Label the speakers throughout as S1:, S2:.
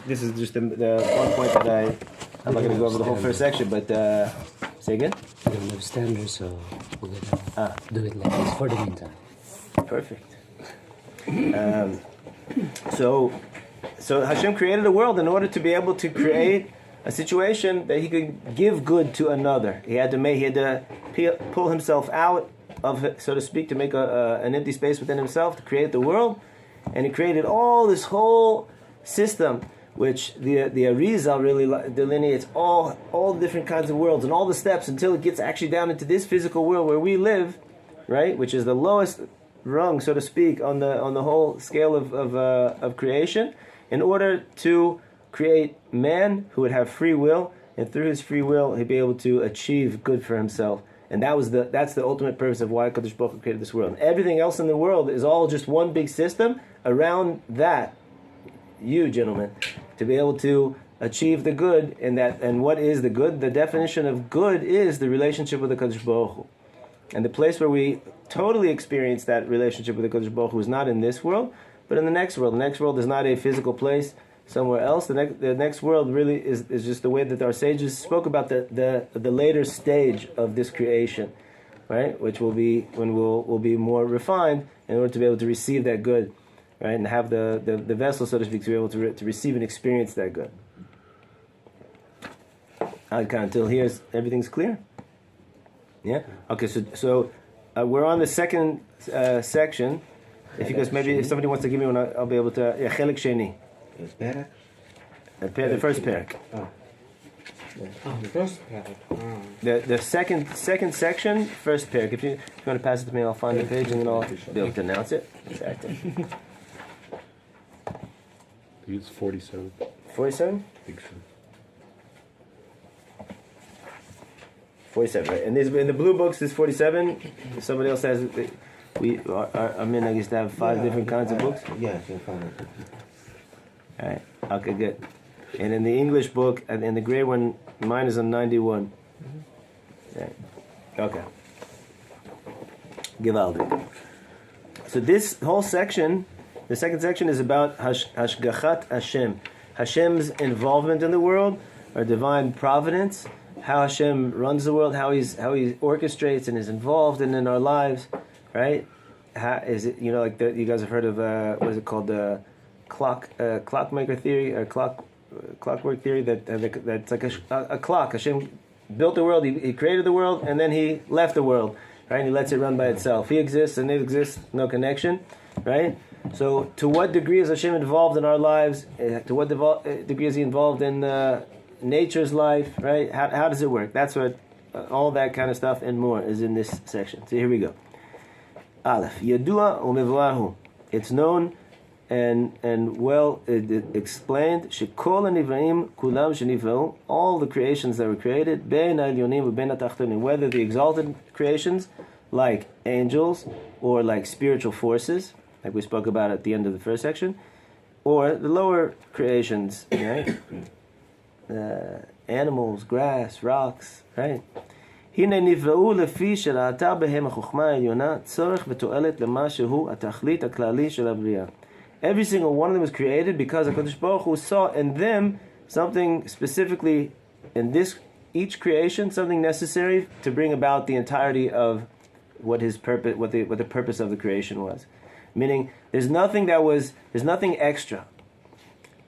S1: This is just the one point that I'm not going to go over the whole first section, but say again?
S2: We don't have standards, so we're going to do it like this for the meantime.
S1: Perfect. So Hashem created a world in order to be able to create a situation that he could give good to another. He had to pull himself out of it, so to speak, to make an empty space within himself to create the world, and he created all this whole system, which the Arizal really delineates all different kinds of worlds and all the steps until it gets actually down into this physical world where we live, right? Which is the lowest rung, so to speak, on the whole scale of creation, in order to create man who would have free will, and through his free will he'd be able to achieve good for himself. And that's the ultimate purpose of why Kadosh Baruch Hu created this world. And everything else in the world is all just one big system around that. You, gentlemen, to be able to achieve the good, and what is the good? The definition of good is the relationship with the Kadosh Baruch Hu. And the place where we totally experience that relationship with the Kadosh Baruch Hu is not in this world, but in the next world. The next world is not a physical place somewhere else. The next world really is just the way that our sages spoke about the later stage of this creation, right? Which will be when will be more refined in order to be able to receive that good, right? And have the vessel, so to speak, to be able to receive and experience that good. Until here, everything's clear? Yeah? Okay, so we're on the second section. If you guys, maybe if somebody wants to give me one, I'll be able to. Yeah, Chelik Sheni.
S3: Derech?
S1: The first parak.
S3: The first parak.
S1: The second section, first parak. If you want to pass it to me, I'll find the page and then I'll be able to announce it. Exactly.
S4: I think it's 47.
S1: 47?
S4: I think so.
S1: 47, right? And in the blue books is 47. If somebody else has it, our minhag used to have five different kinds of books.
S3: Yeah, I can find it.
S1: All right. Okay, good. And in the English book, and in the gray one, mine is on 91. Right. Okay. Givaldik. So this whole section, the second section, is about Hashgachat Hashem. Hashem's involvement in the world, or divine providence, how Hashem runs the world, how he orchestrates and is involved in our lives, right? How is it? Like you guys have heard of what is it called? Clockmaker theory, or clockwork theory. That's like a clock. Hashem built the world. He created the world, and then he left the world, right? And he lets it run by itself. He exists, and it exists, no connection, right? So, to what degree is Hashem involved in our lives? To what degree is He involved in nature's life, right? How does it work? That's what all that kind of stuff and more is in this section. So here we go. Aleph, Yadua u'mevuahu. It's known and well explained. Shekol hanivaim kulam shenivau. All the creations that were created, bein ha'elyonim u'bein ha'tachtonim, whether the exalted creations, like angels, or like spiritual forces, like we spoke about at the end of the first section, or the lower creations, right? Animals, grass, rocks, right? הנה נבראו לפי שראתה בהם החוכמה העליונה צורך ותועלת למה שהוא התכלית הכללי של הבריאה. Every single one of them was created because HaKadosh Baruch Hu saw in them something specifically, in each creation, something necessary to bring about the entirety of what his purpose, what the purpose of the creation was. Meaning, there's nothing extra.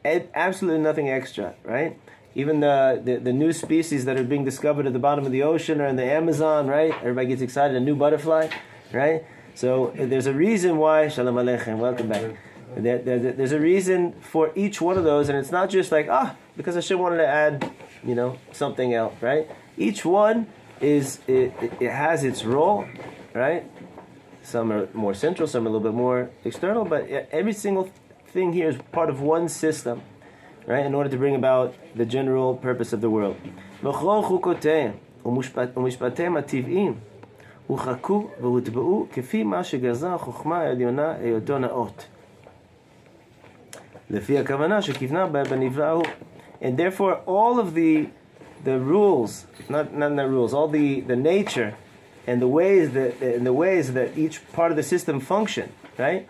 S1: Absolutely nothing extra, right? Even the new species that are being discovered at the bottom of the ocean or in the Amazon, right? Everybody gets excited, a new butterfly, right? So there's a reason why, Shalom Aleichem, welcome back. There's a reason for each one of those, and it's not just like, because Hashem wanted to add, something else, right? Each one it has its role, right? Some are more central, some are a little bit more external, but every single thing here is part of one system, right, in order to bring about the general purpose of the world. ומשפטיהם הטבעיים הוחקו והוטבעו כפי מה שגזר החוכמה העליונה היותו נאות. לפי הכוונה שכיוונה בנברא הוא. And therefore all of the rules, not the rules, all the nature and the ways that each part of the system function, right?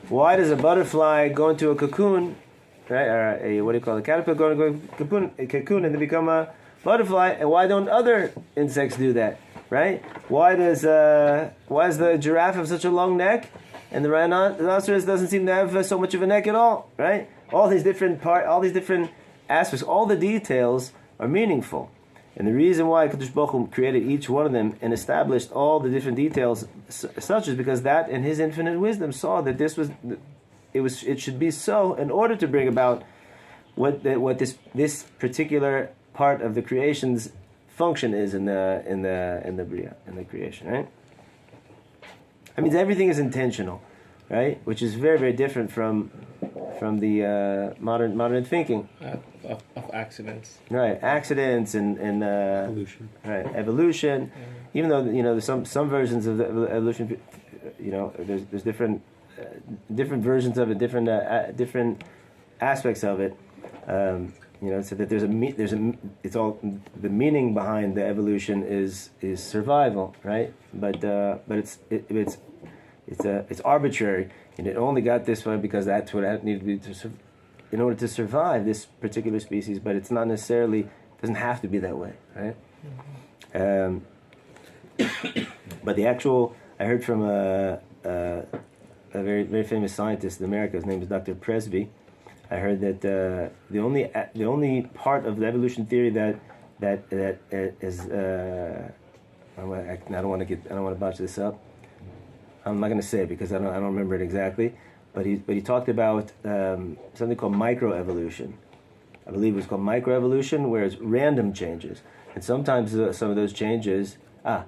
S1: Why does a butterfly go into a cocoon right? Or what do you call it? Caterpillar going to cocoon and they become a butterfly. And why don't other insects do that, right? Why does the giraffe have such a long neck, and the rhinoceros doesn't seem to have so much of a neck at all, right? All these different aspects, all the details are meaningful. And the reason why Kadosh Baruch Hu created each one of them and established all the different details such is because that in His infinite wisdom saw that it should be so in order to bring about what this particular part of the creation's function is in the Bria, in the creation, right? I mean, everything is intentional, right? Which is very, very different from the modern thinking.
S5: Of accidents.
S1: Right, accidents and
S4: Evolution.
S1: Right, evolution. Even though there's some versions of the evolution, there's different versions of it, different aspects of it. So that it's all the meaning behind the evolution is survival, right? But it's arbitrary, and it only got this way because that's what it needed to be in order to survive this particular species. But it's not necessarily doesn't have to be that way, right? But the actual I heard from a very very famous scientist in America. His name is Dr. Presby. I heard that the only part of the evolution theory that is I don't want to botch this up. I'm not going to say it because I don't remember it exactly. But he talked about something called microevolution. I believe it was called microevolution, where it's random changes, and sometimes some of those changes. I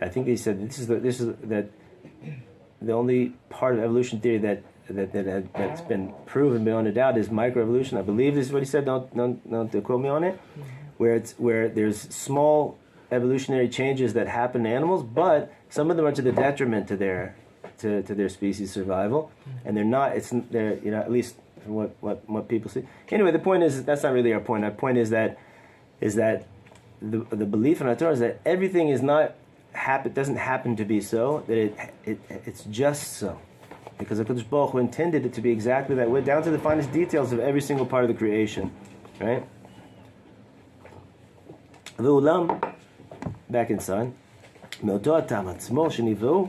S1: think he said this is the only part of evolution theory that's been proven beyond a doubt is microevolution. I believe this is what he said. Don't quote me on it. Where there's small evolutionary changes that happen in animals, but some of them are to the detriment to their species survival, and they're not. They're at least from what people see. Anyway, the point is that's not really our point. Our point is that the belief in our Torah is that everything is not doesn't happen to be so, that it's just so. Because the Kadosh Baruch Hu intended it to be exactly that way, down to the finest details of every single part of the creation, right? V'ulam, back inside, מאותו הטעם עצמו שנבראו,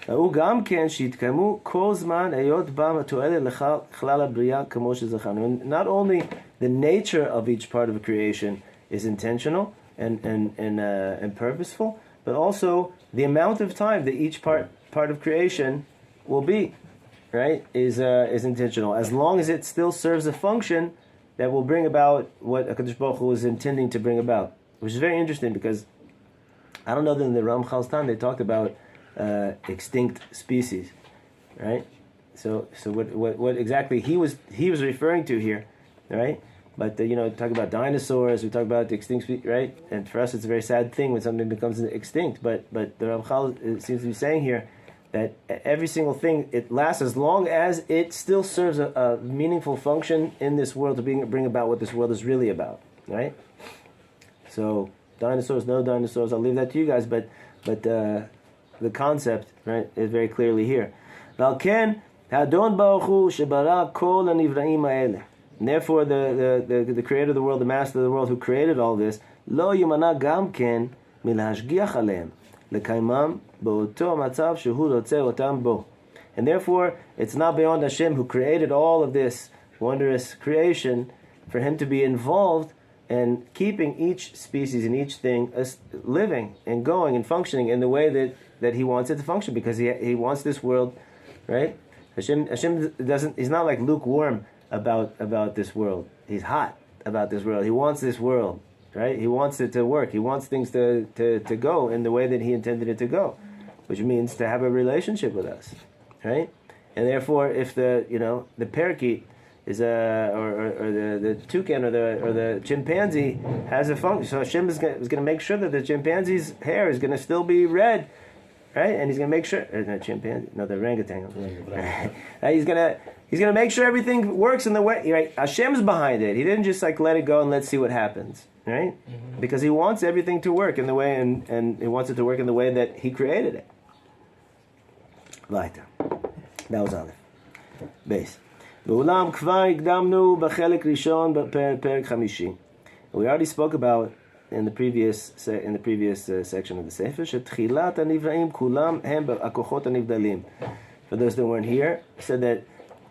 S1: ראו גם כן שהתקיימו כל זמן היות בם התועלת לכלל הבריאה כמו שזכרנו. Not only the nature of each part of the creation is intentional and purposeful, but also the amount of time that each part of creation will be, right, is intentional. As long as it still serves a function that will bring about what HaKadosh Baruch Hu was intending to bring about. Which is very interesting because I don't know that in the Ramchal's time they talked about extinct species, right? So what exactly he was referring to here, right? But talk about dinosaurs, we talk about the extinct species, right? And for us, it's a very sad thing when something becomes extinct. But the Ramchal seems to be saying here that every single thing, it lasts as long as it still serves a meaningful function in this world to bring about what this world is really about, right? So dinosaurs, no dinosaurs, I'll leave that to you guys, but the concept, right, is very clearly here. Therefore, the creator of the world, the master of the world who created all this, lo yimana gam ken milhashgiach aleim lekaimam bo'oto matzav shehu rotzeh otam bo. And therefore, it's not beyond Hashem who created all of this wondrous creation for him to be involved in keeping each species and each thing living and going and functioning in the way that he wants it to function, because he wants this world, right? Hashem doesn't. He's not like lukewarm about this world. He's hot about this world. He wants this world, right? He wants it to work. He wants things to go in the way that he intended it to go, which means to have a relationship with us, right? And therefore, if the parakeet is or the toucan or the chimpanzee has a function, so Hashem is going to make sure that the chimpanzee's hair is going to still be red, right? And he's going to make sure the orangutan. Right? He's going to make sure everything works in the way, right? Hashem's behind it. He didn't just let it go and let's see what happens, right? Mm-hmm. Because he wants everything to work in the way, and he wants it to work in the way that he created it. Weiter. That was Aleph. Base. ואולם כבר הקדמנו בחלק ראשון בפרק 50. We already spoke about in the previous section of the Sefer שתחילת הנבראים כולם הם הכוחות הנבדלים. For those that weren't here, said that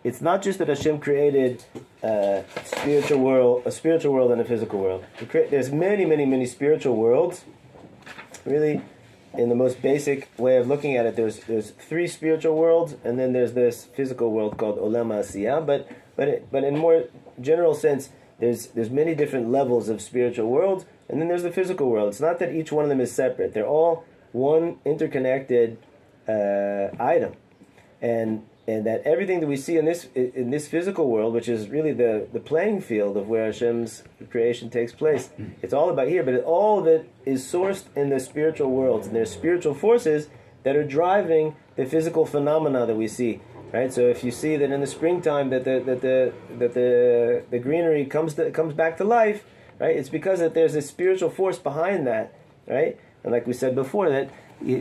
S1: it's not just that Hashem created a spiritual world and a physical world. There's many spiritual worlds. Really, in the most basic way of looking at it, there's three spiritual worlds, and then there's this physical world called Olam Asiyah. But in more general sense, there's many different levels of spiritual worlds, and then there's the physical world. It's not that each one of them is separate. They're all one interconnected item. And that everything that we see in this physical world, which is really the playing field of where Hashem's creation takes place, it's all about here, but all of it is sourced in the spiritual worlds, and there's spiritual forces that are driving the physical phenomena that we see, right? So if you see that in the springtime that the greenery comes back to life, right? It's because that there's a spiritual force behind that, right? And like we said before, that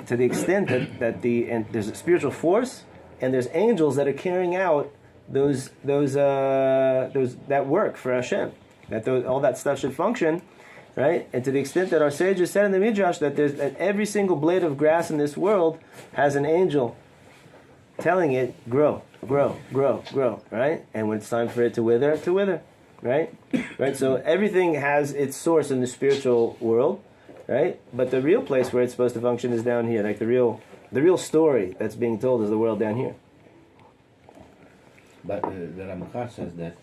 S1: to the extent that there's a spiritual force, and there's angels that are carrying out that work for Hashem. All that stuff should function, right? And to the extent that our sages said in the Midrash that every single blade of grass in this world has an angel telling it, grow, right? And when it's time for it to wither, right? Right. So everything has its source in the spiritual world, right? But the real place where it's supposed to function is down here, like the real story that's being told is the world down here.
S3: But the Ramachar says that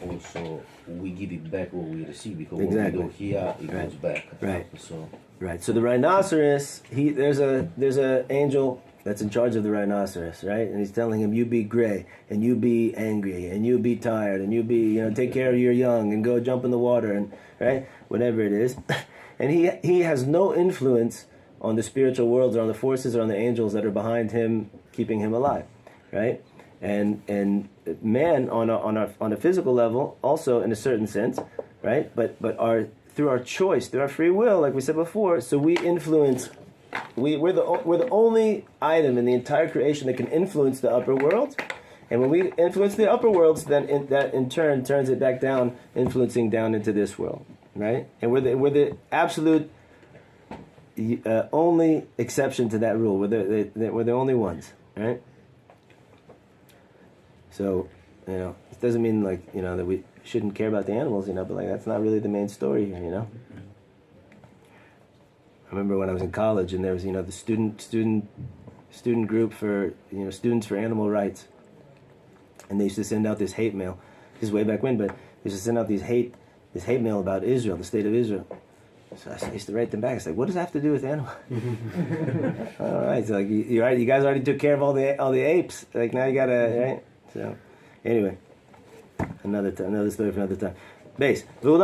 S3: also we give it back what we receive, because
S1: Exactly.
S3: what we do here, it goes back.
S1: Right.
S3: So
S1: Right. So the rhinoceros, there's a angel that's in charge of the rhinoceros, right? And he's telling him, you be gray, and you be angry, and you be tired, and you be, take care of your young, and go jump in the water, and right, whatever it is. And he has no influence on the spiritual worlds, or on the forces, or on the angels that are behind him, keeping him alive, right? And man on a physical level, also in a certain sense, right? But through our choice, through our free will, like we said before, so we influence. We're the only item in the entire creation that can influence the upper worlds, and when we influence the upper worlds, then that in turn turns it back down, influencing down into this world, right? And we're the absolute only exception to that rule. We're the only ones, right? So, it doesn't mean that we shouldn't care about the animals, but that's not really the main story here, I remember when I was in college, and there was, the student group for, Students for Animal Rights, and they used to send out this hate mail. This is way back when, but they used to send out this hate mail about Israel, the state of Israel. So I used to write them back. I was like, "What does that have to do with animals?" All right, so you guys already took care of all the apes. Now you gotta, right? So anyway, another story for another time. Base. So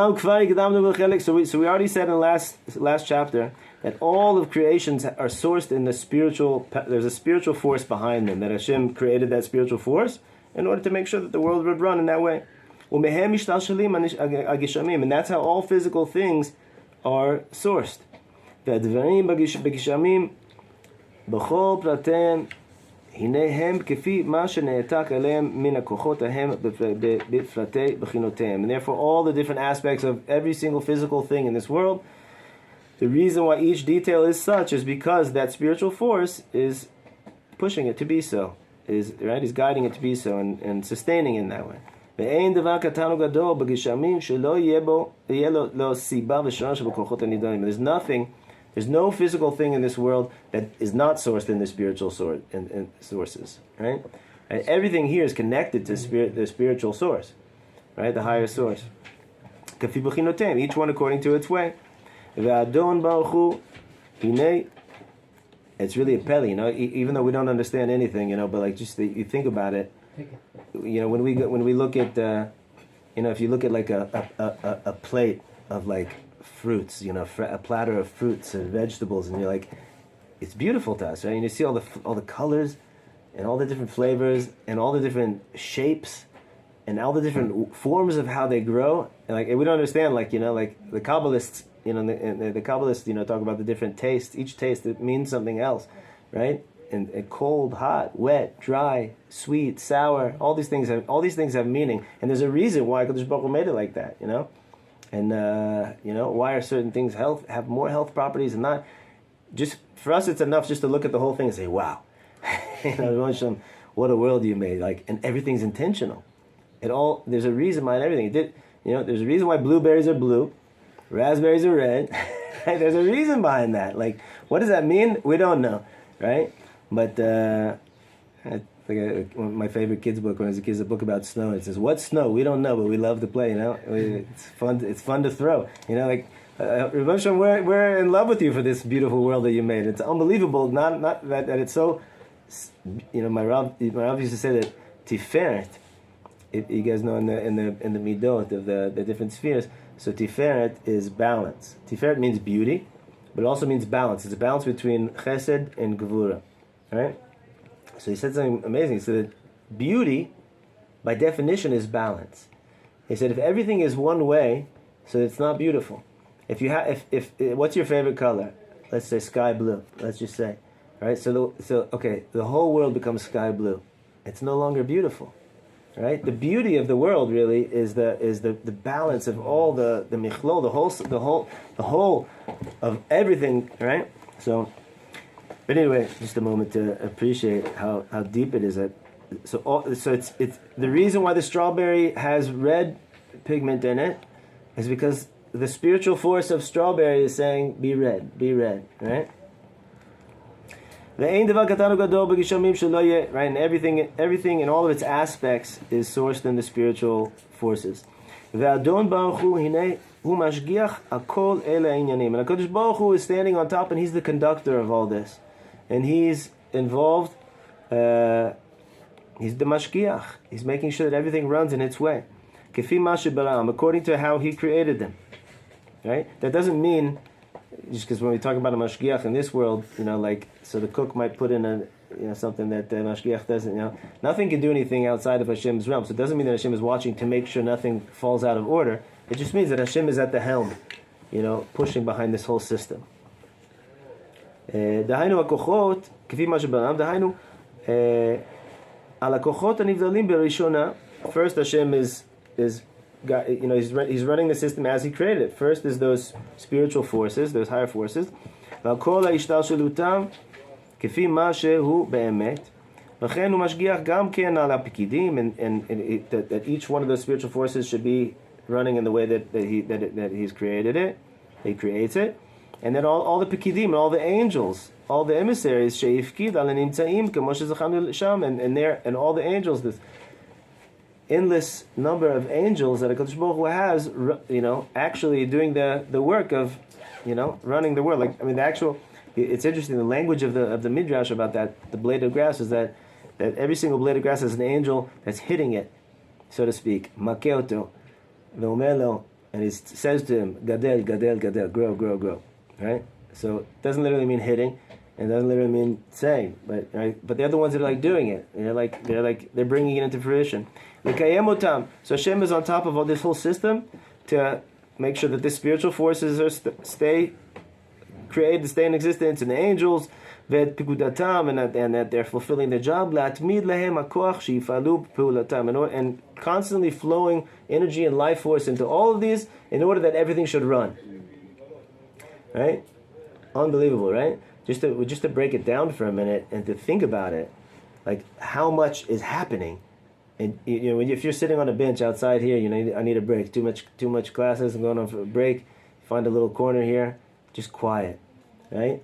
S1: we already said in the last chapter that all of creations are sourced in the spiritual. There's a spiritual force behind them. That Hashem created that spiritual force in order to make sure that the world would run in that way. And that's how all physical things are sourced. הנה הם כפי מה שנעתק עליהם מן הכוחות ההם בפרטי בחינותיהם. And therefore all the different aspects of every single physical thing in this world, the reason why each detail is such is because that spiritual force is pushing it to be so, is guiding it to be so, and sustaining it in that way. ואין דבר קטן או גדול בגשמים שלא יהיה לו סיבה ושורש שבכוחות הנדונים. There's no physical thing in this world that is not sourced in the spiritual sources, right? And everything here is connected to the spiritual source, right? The higher source. Each one according to its way. It's really a peli, even though we don't understand anything, but just you think about it, when we look at, if you look at a plate of fruits, a platter of fruits and vegetables, and you're like, it's beautiful to us, right? And you see all the colors and all the different flavors and all the different shapes and all the different forms of how they grow, and we don't understand, the Kabbalists, the Kabbalists, talk about the different tastes. Each taste, it means something else, right? and cold, hot, wet, dry, sweet, sour. All these things have meaning, and there's a reason why Kadosh Baruch Hu made it like that. And why are certain things have more health properties and not? Just for us, it's enough just to look at the whole thing and say, "Wow, what a world you made!" And everything's intentional. There's a reason behind everything. There's a reason why blueberries are blue, raspberries are red. Right? There's a reason behind that. What does that mean? We don't know, right? But my favorite kids book when I was a kid is a book about snow. It says, "What snow? We don't know, but we love to play." It's fun. It's fun to throw. Rabbi HaShem, we're in love with you for this beautiful world that you made. It's unbelievable. Not that it's so. My Rav used to say that Tiferet. You guys know in the midot of the different spheres. So Tiferet is balance. Tiferet means beauty, but it also means balance. It's a balance between Chesed and Gevura, right? So he said something amazing. He said that beauty, by definition, is balance. He said if everything is one way, so it's not beautiful. If what's your favorite color? Let's say sky blue. Let's just say, right? So the whole world becomes sky blue. It's no longer beautiful. Right, the beauty of the world really is the balance of all the michlol, the whole of everything. Right. So, but anyway, just a moment to appreciate how deep it is. So it's the reason why the strawberry has red pigment in it is because the spiritual force of strawberry is saying, "Be red, right? Right, and everything in all of its aspects is sourced in the spiritual forces. And HaKadosh Baruch Hu is standing on top, and He's the conductor of all this, and He's involved. He's the mashgiach. He's making sure that everything runs in its way, according to how He created them. Right? That doesn't mean just because when we talk about a mashgiach in this world, so the cook might put in something that the mashgiach doesn't. Nothing can do anything outside of Hashem's realm. So it doesn't mean that Hashem is watching to make sure nothing falls out of order. It just means that Hashem is at the helm, pushing behind this whole system. דהיינו הכוחות, כפי מה שבעולם, דהיינו על הכוחות הנבדלים בראשונה. First, Hashem is he's running the system as He created it. First is those spiritual forces, those higher forces. והכל ההשתלשלותם כפי מה שהוא באמת. וכן הוא משגיח גם כן על הפקידים, and that each one of those spiritual forces should be running in the way that He's created it. He creates it. And then all the pekidim and all the angels, all the emissaries, she'ifkid al nimtzaim kamo shezachanu sham, and all the angels, this endless number of angels that HaKadosh Baruch Hu has, actually doing the work of, running the world. It's interesting. The language of the midrash about that, the blade of grass, is that every single blade of grass has an angel that's hitting it, so to speak. Makeoto, ve'omelo, and he says to him, gadel, gadel, gadel, grow, grow, grow. Right? So it doesn't literally mean hitting, and it doesn't literally mean saying, but they're the ones that are doing it. They're bringing it into fruition. So Hashem is on top of all this whole system to make sure that the spiritual forces are stay in existence, and the angels, and that they're fulfilling their job, and constantly flowing energy and life force into all of these in order that everything should run. Right? Unbelievable, right? Just to break it down for a minute and to think about it, how much is happening. And if you're sitting on a bench outside here, I need a break. Too much classes. I'm going on for a break. Find a little corner here, just quiet, right?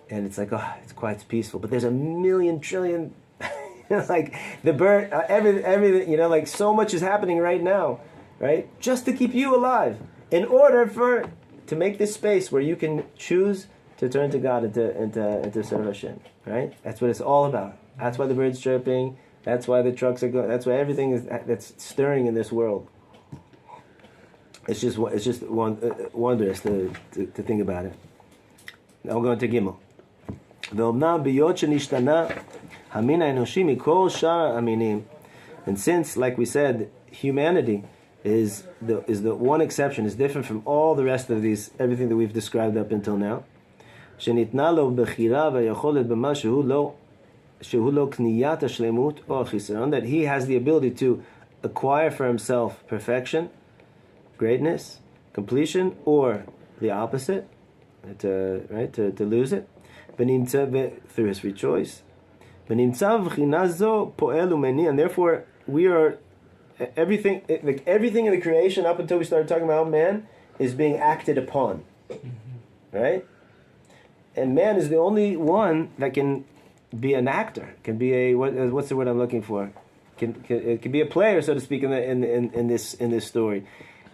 S1: And it's it's quiet, it's peaceful. But there's a million trillion, the bird, everything. So much is happening right now, right? Just to keep you alive, in order to make this space where you can choose to turn to God and to serve Hashem, right? That's what it's all about. That's why the birds chirping. That's why the trucks are going. That's why everything that's stirring in this world. It's just wondrous to think about it. Now we're going to Gimel. And since, like we said, humanity is the one exception, is different from all the rest of everything that we've described up until now. shehulo kniyat hashlemut or chisaron, that he has the ability to acquire for himself perfection, greatness, completion, or the opposite, to lose it, through his free choice. And therefore, we are everything in the creation up until we started talking about man is being acted upon, right? And man is the only one that can be an actor, can be a what's the word I'm looking for? It can be a player, so to speak, in this story.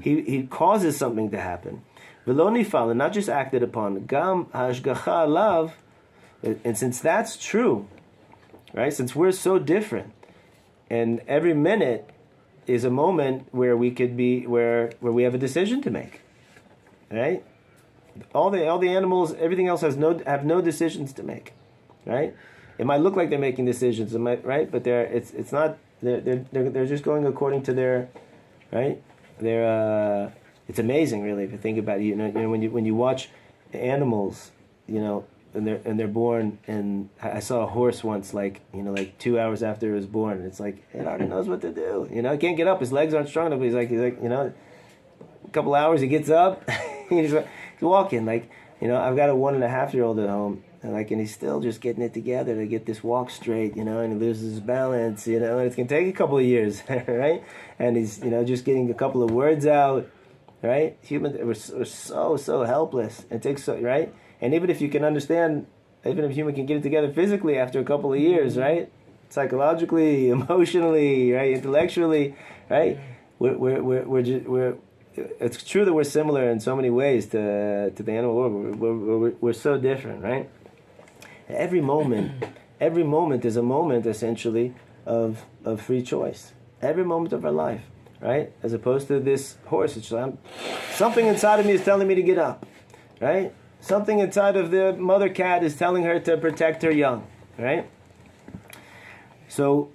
S1: He causes something to happen. V'lo not just acted upon. Gam hashgacha alav, and since that's true, right? Since we're so different, and every minute is a moment where we could be where we have a decision to make, right? All the animals, everything else have no decisions to make, right? It might look like they're making decisions, right? But it's not. They're just going according to their, right? It's amazing, really, if you think about it. You know when you watch animals, and they're born. And I saw a horse once, like 2 hours after it was born. It's like it already knows what to do. It can't get up. His legs aren't strong enough. But he's like a couple hours he gets up. he's walking. Like I've got a 1.5-year-old at home. And he's still just getting it together to get this walk straight, and he loses his balance, and it's going to take a couple of years, right? And he's, just getting a couple of words out, right? Humans we're so helpless. It takes right? And even if you can understand, even if a human can get it together physically after a couple of years, right? Psychologically, emotionally, right? Intellectually, right? It's true that we're similar in so many ways to the animal world. We're so different, right? Every moment is a moment essentially of free choice. Every moment of our life, right? As opposed to this horse, it's something inside of me is telling me to get up, right? Something inside of the mother cat is telling her to protect her young, right? So,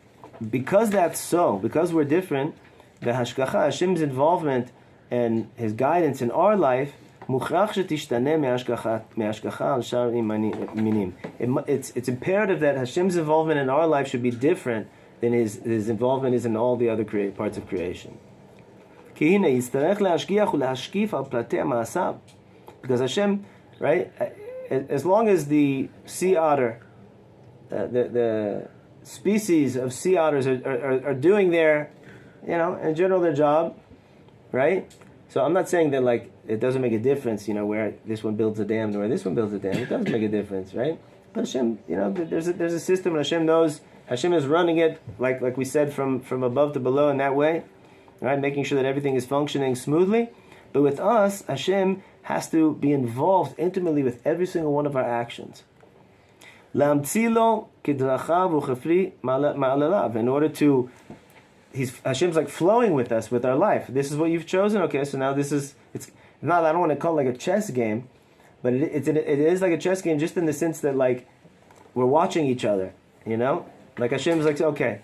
S1: because that's so, because we're different, the Hashgacha, Hashem's involvement and His guidance in our life, it's imperative that Hashem's involvement in our life should be different than His involvement is in all the other parts of creation. Because Hashem, right, as long as the sea otter, the species of sea otters are doing their, in general their job, right? So I'm not saying that it doesn't make a difference, where this one builds a dam or this one builds a dam. It does make a difference, right? But Hashem, there's a system, and Hashem knows. Hashem is running it like we said from above to below in that way, right? Making sure that everything is functioning smoothly. But with us, Hashem has to be involved intimately with every single one of our actions. In order to, Hashem's flowing with us with our life. This is what you've chosen. Okay, so now it's not. I don't want to call it like a chess game, but it is like a chess game, just in the sense that we're watching each other. Hashem's okay,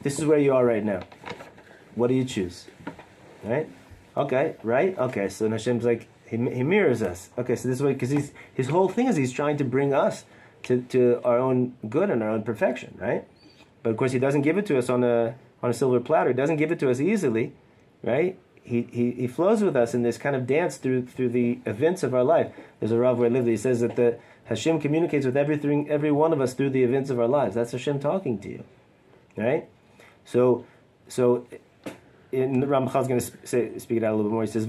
S1: this is where you are right now. What do you choose? Right? Okay, right? Okay, so Hashem's he mirrors us. Okay, so this way, because his whole thing is he's trying to bring us to our own good and our own perfection, right? But of course, he doesn't give it to us on a silver platter. He doesn't give it to us easily, right? He flows with us in this kind of dance through the events of our life. There's a Rav where I live. He says that the Hashem communicates with every one of us through the events of our lives. That's Hashem talking to you, right? So in Ramchal is going to speak it out a little bit more. He says,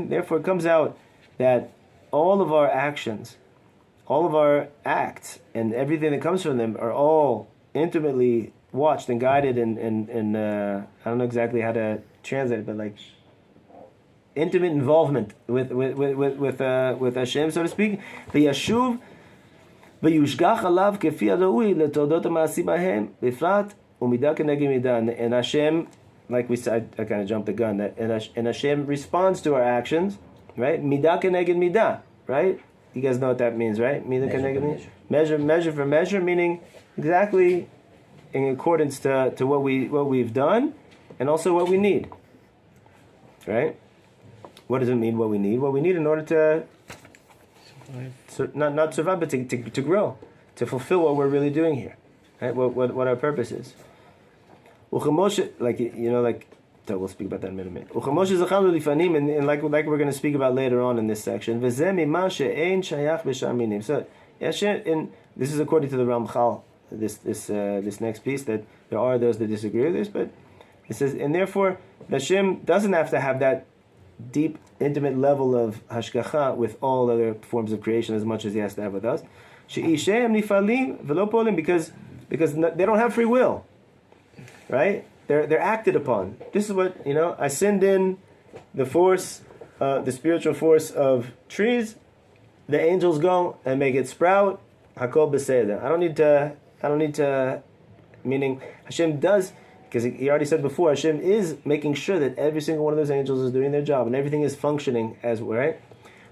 S1: therefore it comes out that all of our actions, all of our acts, and everything that comes from them are all intimately watched and guided and I don't know exactly how to translate it, but intimate involvement with Hashem, so to speak. V'yashuv v'yushgach alav kefi haraui letodot ha'ma'asim hahem b'frat u'midah keneged midah. And Hashem, like we said, I kind of jumped the gun. And Hashem responds to our actions, right? Midah keneged midah, right? You guys know what that means, right? Measure for measure, meaning exactly in accordance to what we've done, and also what we need, right? What does it mean? What we need? What we need in order to So not survive, but to grow, to fulfill what we're really doing here, right? What our purpose is. Like we'll speak about that in a minute. And like we're going to speak about later on in this section. So and this is according to the Ramchal. This next piece, that there are those that disagree with this, but it says, and therefore Hashem doesn't have to have that deep, intimate level of hashgacha with all other forms of creation as much as he has to have with us. Because they don't have free will, right? They're acted upon. This is what I send in the force, the spiritual force of trees. The angels go and make it sprout. Hakol b'seder. I don't need to. Meaning Hashem does, because he already said before, Hashem is making sure that every single one of those angels is doing their job and everything is functioning as right.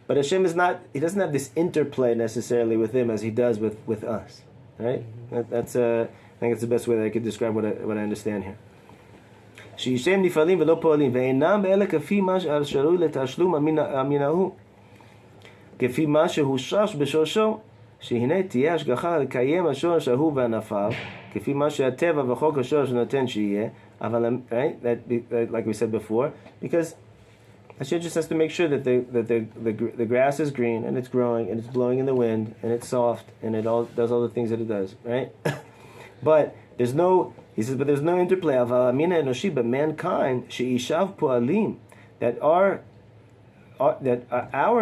S1: But Hashem is not. He doesn't have this interplay necessarily with him as he does with us, right? That's I think it's the best way that I could describe what I understand here. Sheishem nifalim v'lo po'alim ve'enam be'ele kafi ma she'arsharu letashlum aminahu kafi ma she'hushash b'shosho שהנה תהיה השגחה לקיים השורש ההוא וענפיו, כפי מה שהטבע וחוק השורש נותן שיהיה, אבל, right, that, like we said before, because Hashem just has to make sure that the grass is green and it's growing and it's blowing in the wind and it's soft and it all does all the things that it does, right? But there's no interplay of amina enoshi, but mankind sheishav po'alim, that our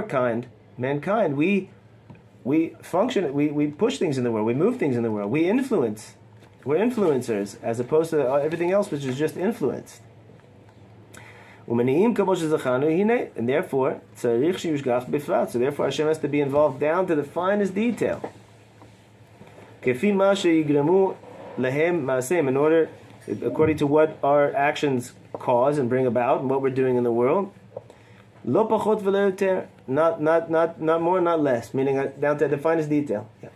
S1: kind, mankind, we function, we push things in the world, we move things in the world, we influence. We're influencers, as opposed to everything else which is just influenced. And therefore, so therefore Hashem has to be involved down to the finest detail. In order, according to what our actions cause and bring about and what we're doing in the world. Not more, not less, meaning down to the finest detail. Yeah.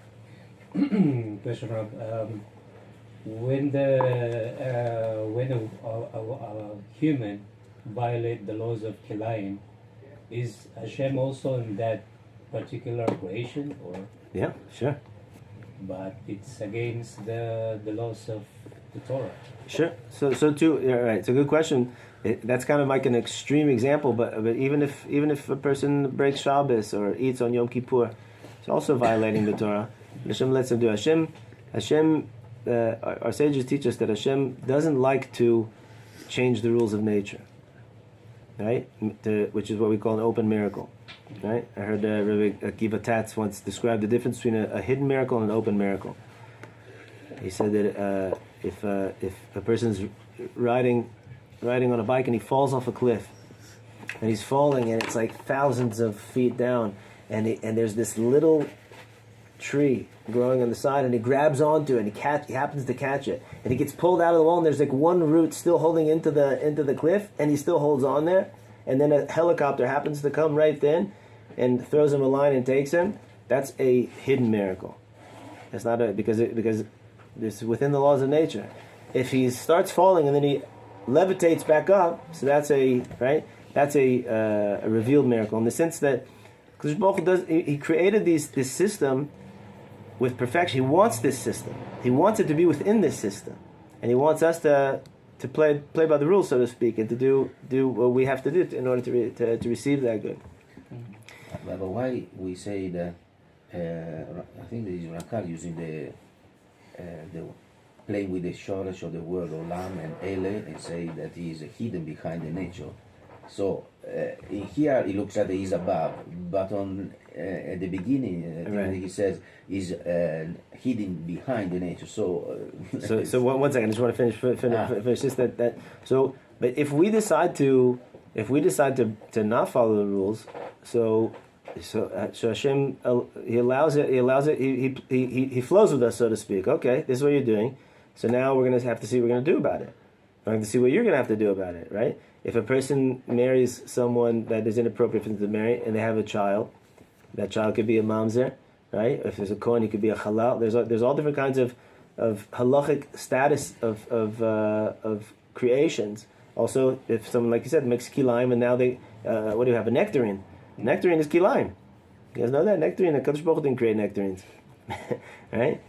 S2: Question, Rob. When a human violate the laws of Kilayim, is Hashem also in that particular creation, or?
S1: Yeah, sure.
S2: But it's against the laws of the Torah.
S1: Sure. So too. Yeah, right. It's a good question. That's kind of like an extreme example, but even if a person breaks Shabbos or eats on Yom Kippur, it's also violating the Torah. Hashem lets him do. Hashem. Our sages teach us that Hashem doesn't like to change the rules of nature, right? Which is what we call an open miracle, right? I heard Rabbi Akiva Tatz once describe the difference between a hidden miracle and an open miracle. He said that if a person's riding on a bike and he falls off a cliff, and he's falling and it's like thousands of feet down, and there's this little tree growing on the side, and he grabs onto it, and he happens to catch it, and he gets pulled out of the wall, and there's like one root still holding into the cliff, and he still holds on there, and then a helicopter happens to come right then and throws him a line and takes him. That's a hidden miracle. It's not because it's within the laws of nature. If he starts falling and then he levitates back up, so that's a revealed miracle, in the sense that he created this system with perfection. He wants this system. He wants it to be within this system, and he wants us to play by the rules, so to speak, and to do what we have to do in order to receive that good.
S3: But why we say that? I think there is Rakal using the playing with the shoresh of the word olam and ele, and say that he is hidden behind the nature. So in here it looks like he is above, but on at the beginning
S1: right.
S3: he says is hidden behind the nature. So
S1: so one second, I just want to finish this. So, but if we decide to not follow the rules, so Hashem he allows it. He flows with us, so to speak. Okay, this is what you're doing. So now we're going to have to see what we're going to do about it. We're going to see what you're going to have to do about it, right? If a person marries someone that is inappropriate for them to marry, and they have a child, that child could be a mamzer, right? If there's a kohen, he could be a halal. There's all different kinds of halachic status of creations. Also, if someone, like you said, makes kilaim, and now they what do you have? A nectarine. Nectarine is kilaim. You guys know that? Nectarine, the Kadosh Baruch Hu didn't create nectarines. Right?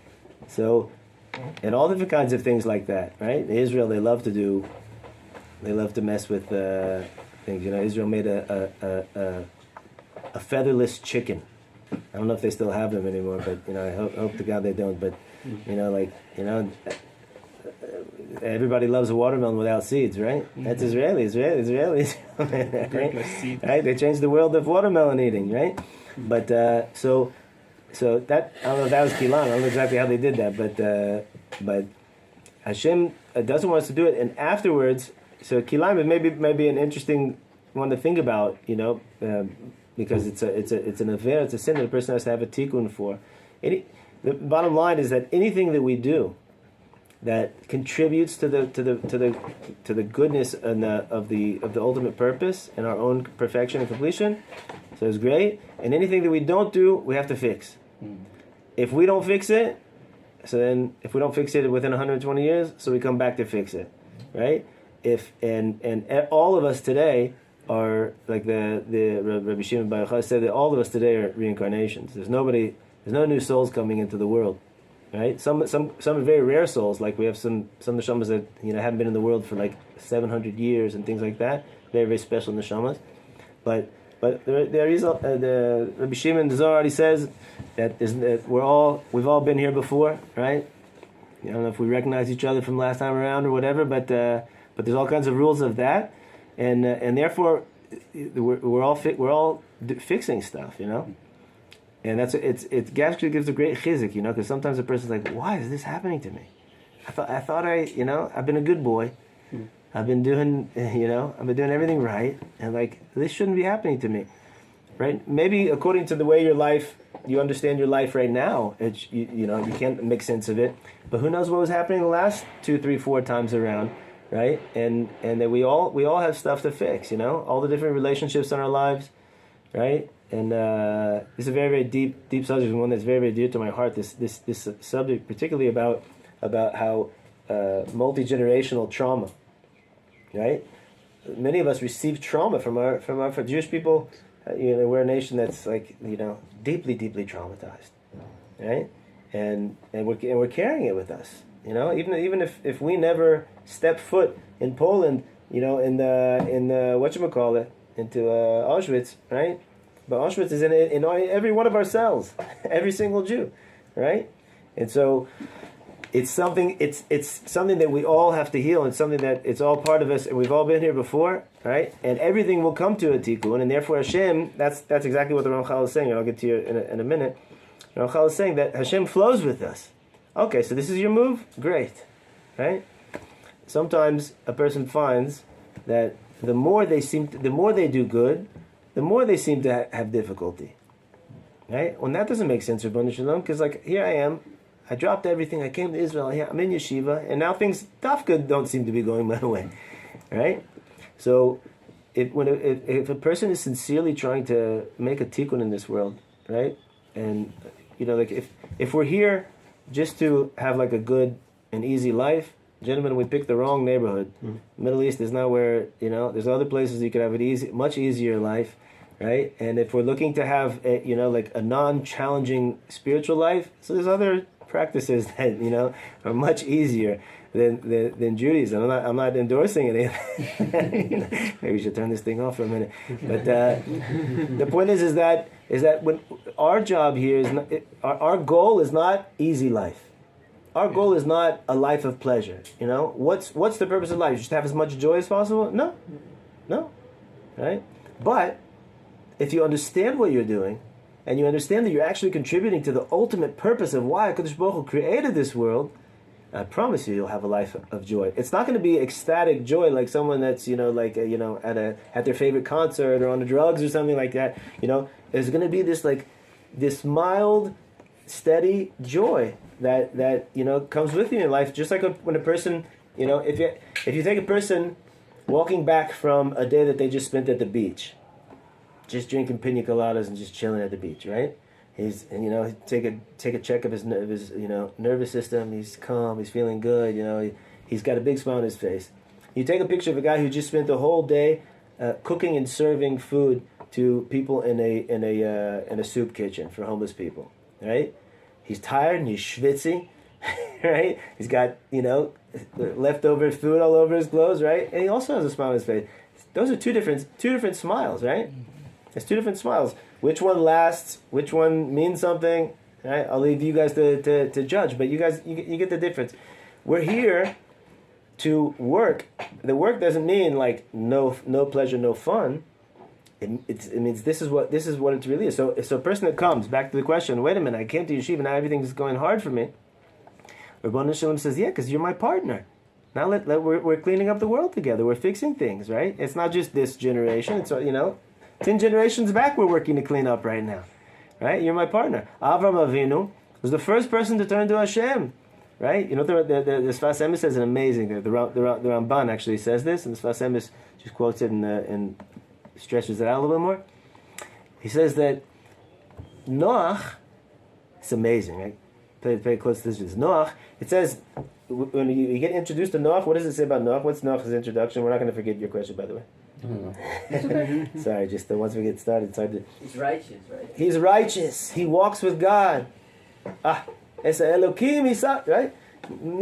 S1: So, and all different kinds of things like that, right? In Israel, they love to mess with things. You know, Israel made a featherless chicken. I don't know if they still have them anymore, but you know, I hope to God they don't. But you know, like everybody loves a watermelon without seeds, right? That's Israelis. Right? They changed the world of watermelon eating, right? But so that, I don't know if that was Kilan. I don't know exactly how they did that, but Hashem doesn't want us to do it. And afterwards, so Kilan is maybe an interesting one to think about, you know, because it's an affair, it's a sin that a person has to have a tikkun for. The bottom line is that anything that we do that contributes to the goodness and of the ultimate purpose and our own perfection and completion, so it's great. And anything that we don't do, we have to fix. If we don't fix it, if we don't fix it within 120 years, so we come back to fix it, right? And all of us today are like the Rabbi Shimon Bar Yochai said that all of us today are reincarnations. There's no new souls coming into the world. Right, some are very rare souls. Like we have some neshamas that haven't been in the world for like 700 years and things like that. Very, very special neshamas. But there is the Rabbi Shimon Zohar already says that we've all been here before, right? I don't know if we recognize each other from last time around or whatever, but there's all kinds of rules of that, and therefore we're all fixing stuff, you know. And it actually gives a great chizik, you know, because sometimes a person's like, why is this happening to me? I thought I've been a good boy. I've been doing, I've been doing everything right. And like, this shouldn't be happening to me, right? Maybe according to the way you understand your life right now, you can't make sense of it. But who knows what was happening the last 2, 3, 4 times around, right? And that we all have stuff to fix, you know, all the different relationships in our lives, right? And this is a very, very deep subject, one that's very, very dear to my heart. This subject, particularly about how multi-generational trauma, right? Many of us receive trauma from for Jewish people. We're a nation that's like deeply, deeply traumatized, right? And we're carrying it with us. You know, even if we never step foot in Poland, in whatchamacallit, into Auschwitz, right? But Auschwitz is in every one of our cells, every single Jew, right? And so it's something that we all have to heal, and something that it's all part of us, and we've all been here before, right? And everything will come to a tikkun, and therefore Hashem, that's exactly what the Ramchal is saying, and I'll get to you in a minute. The Ramchal is saying that Hashem flows with us. Okay, so this is your move? Great, right? Sometimes a person finds that the more they do good, the more they seem to have difficulty, right? Well, that doesn't make sense, Rabbi Shalom, because like here I am, I dropped everything, I came to Israel, I'm in yeshiva, and now things dafka don't seem to be going my way, right? So, if a person is sincerely trying to make a tikkun in this world, right, and like if we're here just to have like a good and easy life, gentlemen, we picked the wrong neighborhood. Middle East is not where, there's other places you could have an much easier life, right? And if we're looking to have a non-challenging spiritual life, so there's other practices that are much easier than Judaism. I'm not endorsing anything. Maybe we should turn this thing off for a minute. But the point is that when our job here is our goal is not easy life. Our goal is not a life of pleasure. What's the purpose of life? Just to have as much joy as possible? No, right? But if you understand what you're doing, and you understand that you're actually contributing to the ultimate purpose of why HaKadosh Baruch Hu created this world, I promise you'll have a life of joy. It's not going to be ecstatic joy like someone that's at their favorite concert or on the drugs or something like that. There's going to be this mild, steady joy that comes with you in life. Just like when a person, if you take a person walking back from a day that they just spent at the beach, just drinking pina coladas and just chilling at the beach, right? He's take a check of his nervous system. He's calm. He's feeling good. He's got a big smile on his face. You take a picture of a guy who just spent the whole day cooking and serving food to people in a soup kitchen for homeless people, right? He's tired and he's schwitzy, right? He's got leftover food all over his clothes, right? And he also has a smile on his face. Those are two different smiles, right? It's two different smiles. Which one lasts? Which one means something? Right? I'll leave you guys to judge, but you guys you get the difference. We're here to work. The work doesn't mean like no pleasure, no fun. It means this is what it really is. So a person that comes back to the question, wait a minute, I came to yeshiva, now everything's going hard for me. Rabbi Shalom says, yeah, because you're my partner. Now we're cleaning up the world together. We're fixing things, right? It's not just this generation. It's 10 generations back we're working to clean up right now, right? You're my partner. Avram Avinu was the first person to turn to Hashem, right? The Sfas Emes says an amazing thing. The Ramban actually says this, and the Sfas Emes just quotes it and stretches it out a little bit more. He says that Noach, it's amazing, right? Pay close attention to this. Noach, it says, when you get introduced to Noach, what does it say about Noach? What's Noach's introduction? We're not going to forget your question, by the way. Sorry, just once we get started, it's hard to...
S6: He's righteous, right?
S1: He's righteous. He walks with God. It's Elokim, right?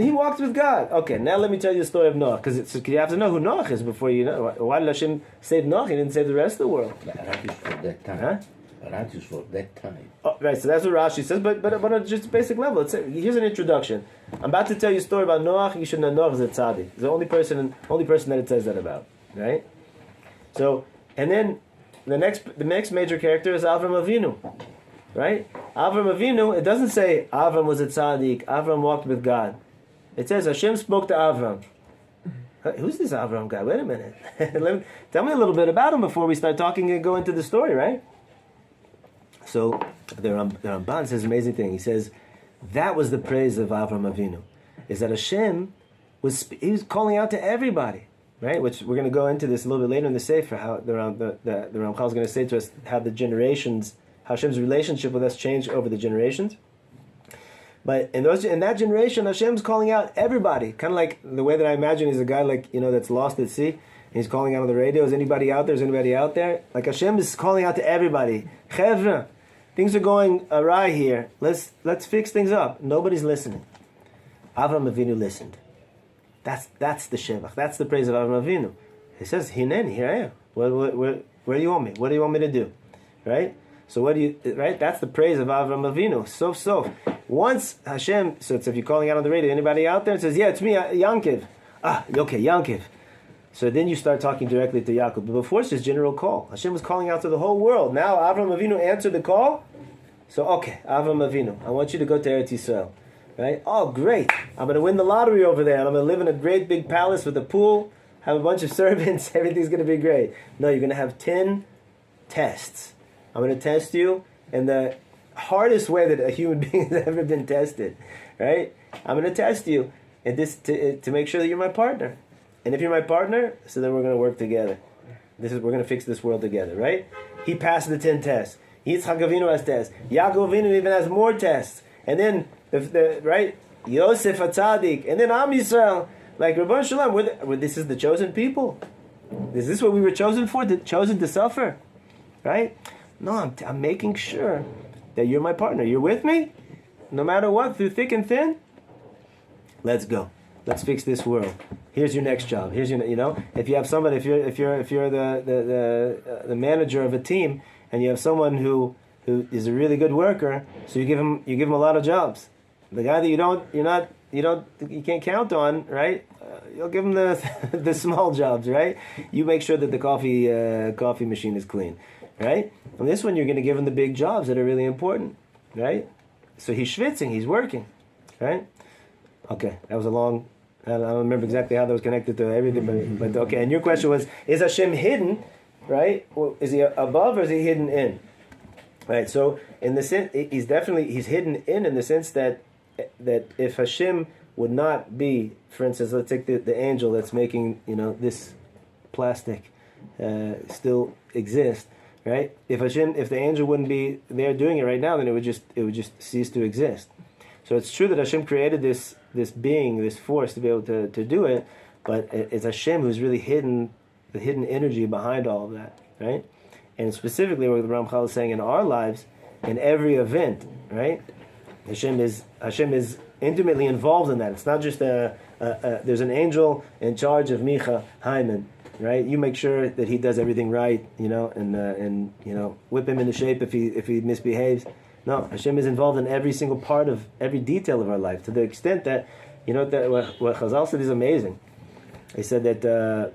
S1: He walked with God. Okay, now let me tell you the story of Noach, because you have to know who Noach is before you know. Why did Hashem save Noach? He didn't save the rest of the world.
S3: Righteous for that time.
S1: Huh?
S3: Righteous for that time.
S1: Oh, right, so that's what Rashi says, but on just basic level. Here's an introduction. I'm about to tell you a story about Noach. You should know Noach is a tzaddik. He's the only person that it says that about, right? So, and then the next major character is Avram Avinu, right? Avram Avinu, it doesn't say Avram was a tzaddik, Avram walked with God. It says Hashem spoke to Avram. Who's this Avram guy? Wait a minute. Tell me a little bit about him before we start talking and go into the story, right? So the Ramban says an amazing thing. He says that was the praise of Avram Avinu, is that Hashem was calling out to everybody, right? Which we're going to go into this a little bit later in the Sefer. How the Ramchal is going to say to us how the generations, how Hashem's relationship with us changed over the generations. But in that generation, Hashem's calling out everybody. Kind of like the way that I imagine is a guy like that's lost at sea. He's calling out on the radio. Is anybody out there? Is anybody out there? Like Hashem is calling out to everybody. Chevra, things are going awry here. Let's fix things up. Nobody's listening. Avram Avinu listened. That's the Shevach. That's the praise of Avram Avinu. He says, Hineni, here I am. Where do you want me? What do you want me to do? Right? So right? That's the praise of Avram Avinu. So. Once Hashem, so if you're calling out on the radio, anybody out there? It says, yeah, it's me, Yankiv. Okay, Yankiv. So then you start talking directly to Yaakov. But before it's just general call. Hashem was calling out to the whole world. Now Avram Avinu answered the call. So okay, Avram Avinu, I want you to go to Eretz Yisrael. Right? Oh, great. I'm going to win the lottery over there. And I'm going to live in a great big palace with a pool, have a bunch of servants. Everything's going to be great. No, you're going to have 10 tests. I'm going to test you in the hardest way that a human being has ever been tested. Right? I'm going to test you and this to make sure that you're my partner. And if you're my partner, so then we're going to work together. We're going to fix this world together, right? He passed the 10 tests. Yitzchak Avinu has tests. Yaakov Avinu even has more tests. And then, right? Yosef HaTzadik. And then Am Yisrael. Like Rabbi Shalom, this is the chosen people. Is this what we were chosen for? Chosen to suffer? Right? No, I'm making sure that you're my partner. You're with me? No matter what, through thick and thin? Let's go. Let's fix this world. Here's your next job. Here's your, if you have somebody, if you're the manager of a team, and you have someone who is a really good worker, so you give him a lot of jobs. The guy that you can't count on, right? You'll give him the small jobs, right? You make sure that the coffee machine is clean, right? And this one you're going to give him the big jobs that are really important, right? So he's schwitzing, he's working, right? Okay, that was a long. I don't remember exactly how that was connected to everything, but okay. And your question was: is Hashem hidden, right? Or is he above, or is he hidden in? Right. So in the sense, he's hidden in the sense that if Hashem would not be, for instance, let's take the angel that's making this plastic still exist, right? If the angel wouldn't be there doing it right now, then it would just cease to exist. So it's true that Hashem created this being, this force to be able to do it, but it's Hashem who's really hidden, the hidden energy behind all of that, right? And specifically what the Ramchal is saying in our lives, in every event, right? Hashem is intimately involved in that. It's not just there's an angel in charge of Micha, Hyman, right? You make sure that he does everything right, and whip him into shape if he misbehaves. No, Hashem is involved in every single part of every detail of our life, to the extent that, that what Chazal said is amazing. He said that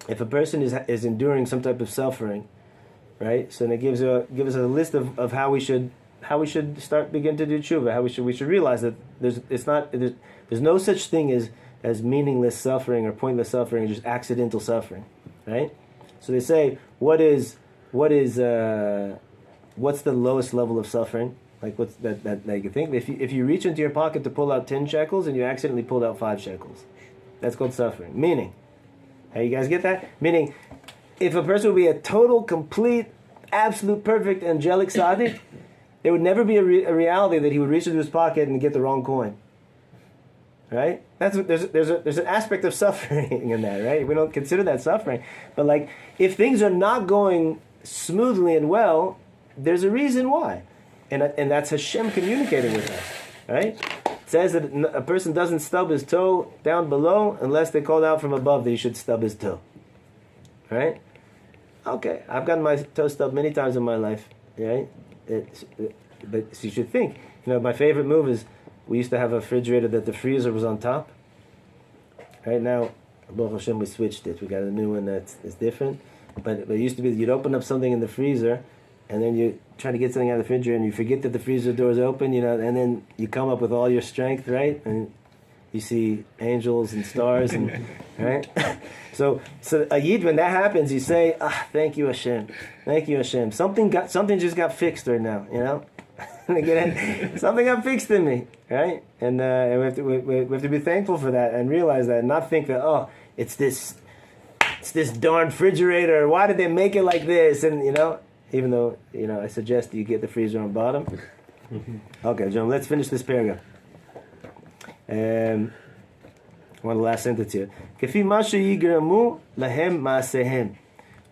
S1: if a person is enduring some type of suffering, right? So then it gives us a list of how we should begin to do tshuva. How we should realize that there's no such thing as meaningless suffering or pointless suffering, or just accidental suffering, right? So they say, what's the lowest level of suffering? Like what's that you think? If you reach into your pocket to pull out 10 shekels and you accidentally pulled out 5 shekels, that's called suffering. Meaning, hey, you guys get that? Meaning, if a person would be a total, complete, absolute, perfect, angelic tzaddik, there would never be a reality that he would reach into his pocket and get the wrong coin. Right? There's an aspect of suffering in that, right? We don't consider that suffering. But like, if things are not going smoothly and well, there's a reason why. And that's Hashem communicating with us. Right? It says that a person doesn't stub his toe down below unless they called out from above that he should stub his toe. Right? Okay, I've gotten my toe stubbed many times in my life. Right? But you should think. My favorite move is, we used to have a refrigerator that the freezer was on top. Right now, Baruch Hashem, we switched it. We got a new one that's different. But it used to be that you'd open up something in the freezer, and then you try to get something out of the refrigerator, and you forget that the freezer door is open, and then you come up with all your strength, right? And you see angels and stars, and right? So a yid, when that happens, you say, thank you Hashem, thank you Hashem. Something just got fixed right now, something got fixed in me, right? And we have to be thankful for that and realize that, and not think that it's this darn refrigerator. Why did they make it like this? And even though I suggest you get the freezer on bottom. Okay, John, let's finish this paragraph. One of the last sentence here. Kefi ma sheyigramu lahem ma'asehem,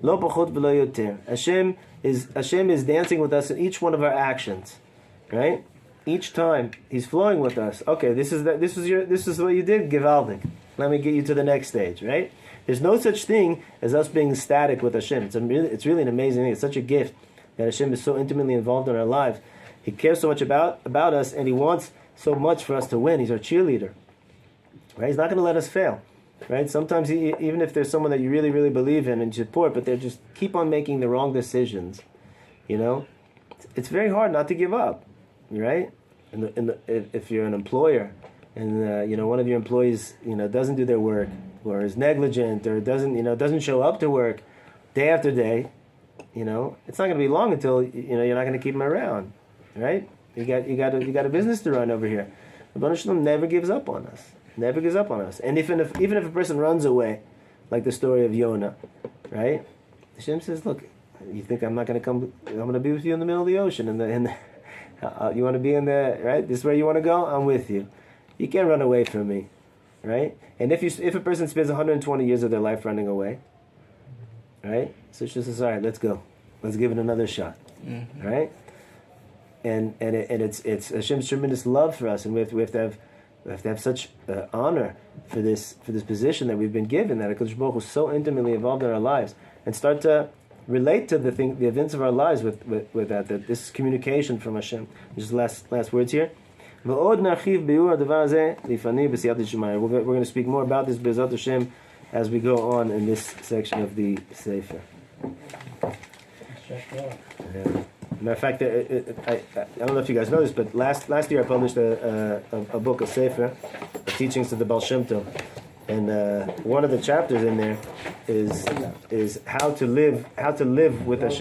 S1: lo pachot v'lo yoter. Hashem is dancing with us in each one of our actions, right? Each time He's flowing with us. Okay, this is what you did, Givaldik. Let me get you to the next stage, right? There's no such thing as us being static with Hashem. It's really an amazing thing. It's such a gift that Hashem is so intimately involved in our lives. He cares so much about us, and He wants so much for us to win. He's our cheerleader, right? He's not going to let us fail, right? Sometimes even if there's someone that you really, really believe in and support, but they just keep on making the wrong decisions, it's very hard not to give up, right? If you're an employer and one of your employees doesn't do their work, or is negligent, or doesn't show up to work day after day, it's not going to be long until you're not going to keep them around, right? You got a business to run over here. The Rebbeinu Shalom never gives up on us. Never gives up on us. And even if a person runs away, like the story of Yonah, right? Hashem says, "Look, you think I'm not going to come? I'm going to be with you in the middle of the ocean, you want to be in the right? This is where you want to go. I'm with you. You can't run away from me, right? And if a person spends 120 years of their life running away, right? So she says, all right, let's go. Let's give it another shot, right? And it's Hashem's tremendous love for us, and we have to have such honor for this position that we've been given, that HaKadosh Baruch Hu is so intimately involved in our lives, and start to relate to the events of our lives with that this is communication from Hashem. Just last words here. We're going to speak more about this B'ezrat Hashem as we go on in this section of the Sefer. Matter of fact, I don't know if you guys know this, but last year I published a book, a Sefer, of teachings of the Baal Shem Tov, and one of the chapters in there is how to live with Hashem.